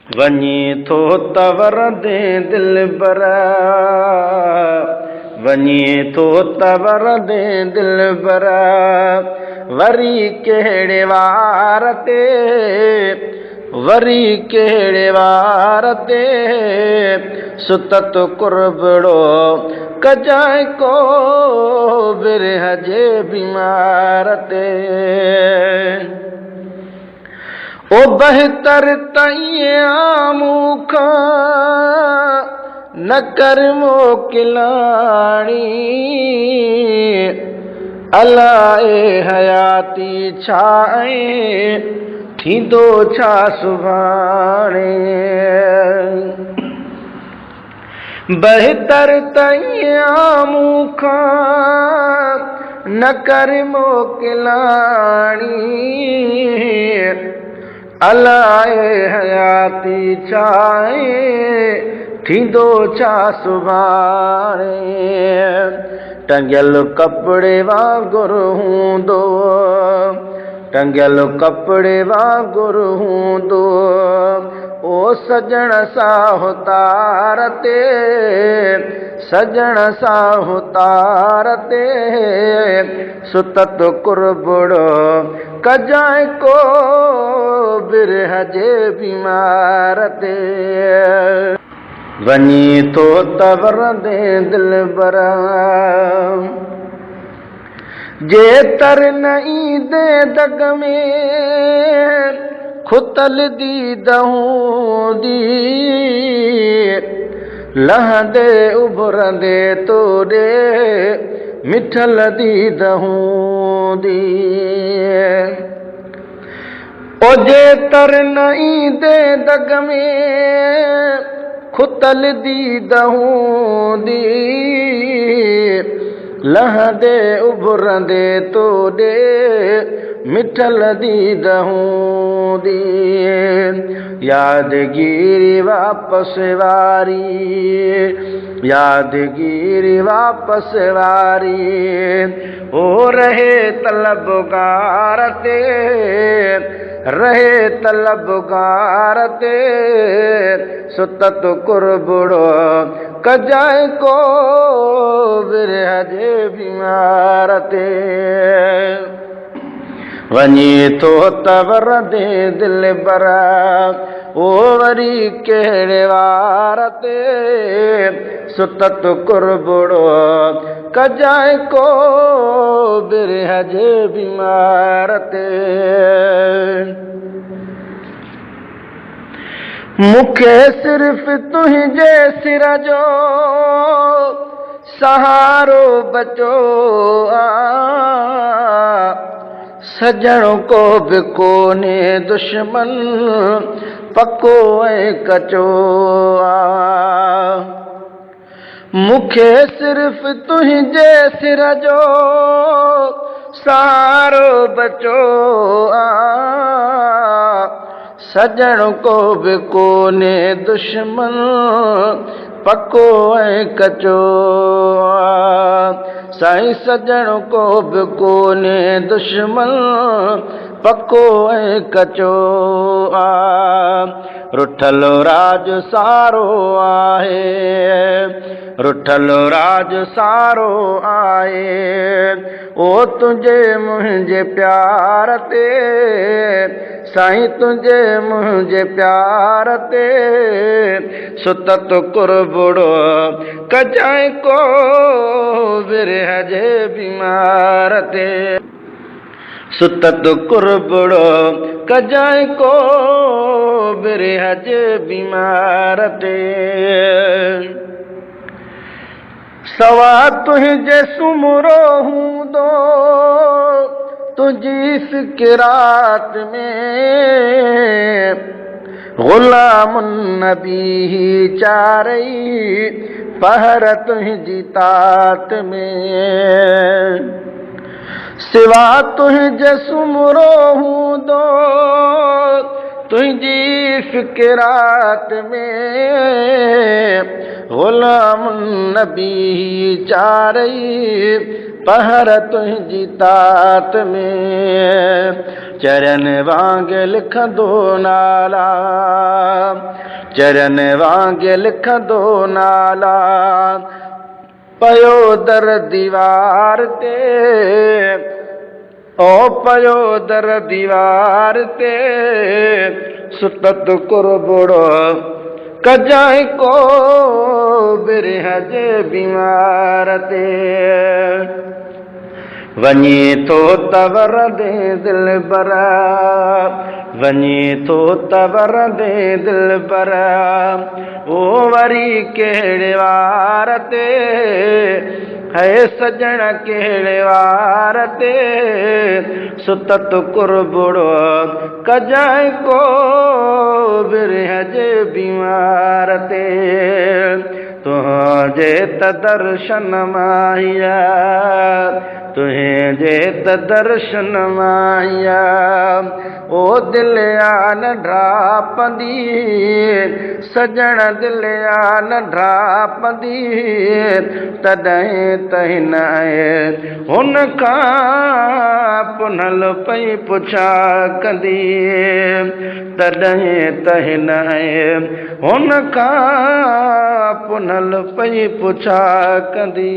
वञी थो तवर दे दिल बरा, वञी थो तवर दे दिल बरा, वरी कहिड़े वार ते, वरी कहिड़े वार ते, सुतत कुरबड़ो कजाए को बिरह जे बीमार ते। ओ बहितर ताईं आमूखा न कर मोकिलाणी, अलाए हयाती छा ऐं थींदो छा सुभाणे। बहितर ताईं आमूखा न कर मोकिलाणी, अलाए हयाती छा ऐं थींदो छा सुभाणे। टंगियल कपिड़े वांगुरु हूंदो, टंगियल कपिड़े वांगुरु हूंदो, ओ सजण सां तार ते, सजण सां तार ते, सुतत कुरबड़ो कजाए को बिरह जे बीमार ते। वञी थो तवर दे दिल बरा, जे तर न ईंदे दग में खुतल दीद हूंदी, लहंदे उभरंदे तोड़े मिठल दीद हूंदी। ओ जे तर न ईंदे दग में खुतल दीद हूंदी, लहंदे उभरंदे तोड़े मिठल दीद हूंदी। यादगिरी वापस वारी, यादगिरी वापस वारी, ओ रहे तलबगार ते, रहे तलबगार ते, सुतत कुरबड़ो कजाए को बिरह जे बीमार ते। वञी थो तवर दे दिल बरा, ओ वरी कहिड़े वार ते, सुतत कुरबड़ो कजाए को बिरह जे बीमार ते। मूंखे सिर्फ़ तुंहिंजे सिर जो सहारो बचो आ, सजण को बि कोन्हे दुश्मन पको ऐं कचो आ। मूंखे सिर्फ़ तुंहिंजे सिर जो सहारो बचो आ, सजण को बि कोन्हे दुश्मन पको ऐं कचो आ। साईं सजण को बि कोन्हे दुश्मन पको ऐं कचो आ। रुठल राज सारो आहे, रुठल राज सारो आहे, ओ तुंहिंजे मुंहिंजे प्यार ते, साईं तुंहिंजे मुंहिंजे प्यार ते, सुतत कुरबड़ो कजाए को बिरह जे बीमार ते। सुतत कुरबड़ो कजाए को बिरह जे बीमार ते। सवा तुंहिंजे सुमरो हूंदो तुंहिंजी फिकिरात में, गुलामुन नबी चारई पहर तुंहिंजी तात में। सिवा तुंहिंजे सुमरो हूंदो तुंहिंजी फिकिरात में, गुलामुन नबी चारई पहर तुंहिंजी तात में चरन वांग लिखंदो नाला चरन वांग लिखंदो नाला पयो दर दीवार ते ओ पयो दर दीवार ते सुतत कुरबुड़ो कजाई को बिरह जे बीमार ते वञे थो तवर दे दिल बरा वञे थो तवर दे दिल बरा ओ वरी कहिड़े वार ते है सजण कहिड़े वार ते सुतत कुरबुड़ो कजाई को बिरह जे बीमार ते तुंहिंजे त दर्शन माया तुंहिंजे त दर्शन माया ओ दिल आन ड्रापंदी सजण दिल आन ड्रापंदी तॾहिं त हिन हुन खां पुनल पई पुछा कंदी तॾहिं त हिन हुन खां पुनल पई पुछा कंदी।